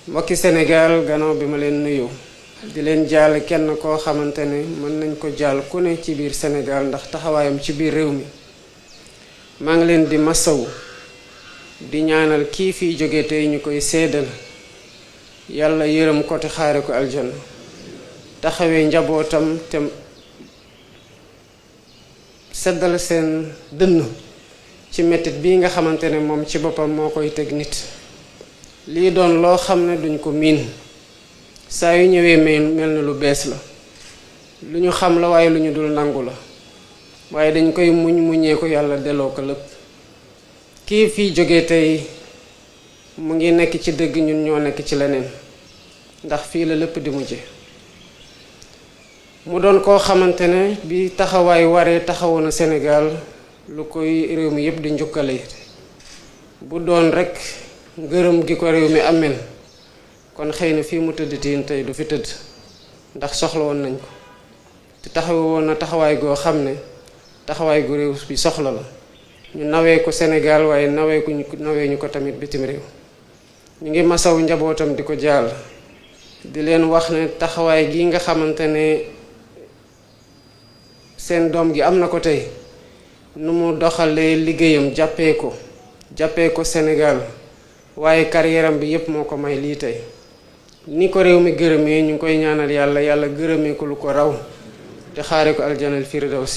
mbokki Sénégal gannaaw bi ma leen nuyu di leen jaal kenn koo xamante ne mën nañ ko jaal ku ne ci biir Sénégal ndax taxawaayam ci biir réew mi maa ngi leen di masawu di ñaanal kii fiy jóge tey ñu koy seedal yàlla yërëm ko te xaare ko aljana taxawee njabootam te seddal seen dënn ci mettit bii nga xamante ne moom ci boppam moo koy teg nit lii doon loo xam ne duñ ko miin saa yu ñëwee mel na lu bees la lu ñu xam la waaye lu ñu dul nangu la waaye dañ koy muñee ko yàlla delloo ko lépp kii fii jóge tey mu ngi nekk ci dëgg ñun ñoo nekk ci leneen ndax fii la lépp di mujje mu doon koo xamante ne bi taxawaay waree taxawoon na Sénégal lu koy réew mi yépp di njukkale bu doon rekk ngërëm gi ko réew mi amel kon xëy na fii mu tëdd tiin tey du fi tëdd ndax soxla woon nañ ko te taxawoon na taxawaay goo xam ne taxawaay gu réew bi soxla la ñu nawee ko Sénégal waaye nawee ñu ko tamit bitim réew ñu ngi masaw njabootam di ko jaal di leen wax ne taxawaay gi nga xamante ne seen doom gi am na ko tey nu mu doxalee liggéeyam jàppee ko Sénégal waaye carrière am bi yépp moo ko may lii tey ni ko réew mi gërëmee ñu ngi koy ñaanal yàlla gërëmee ko lu ko raw te xaare ko aljanal firdawsi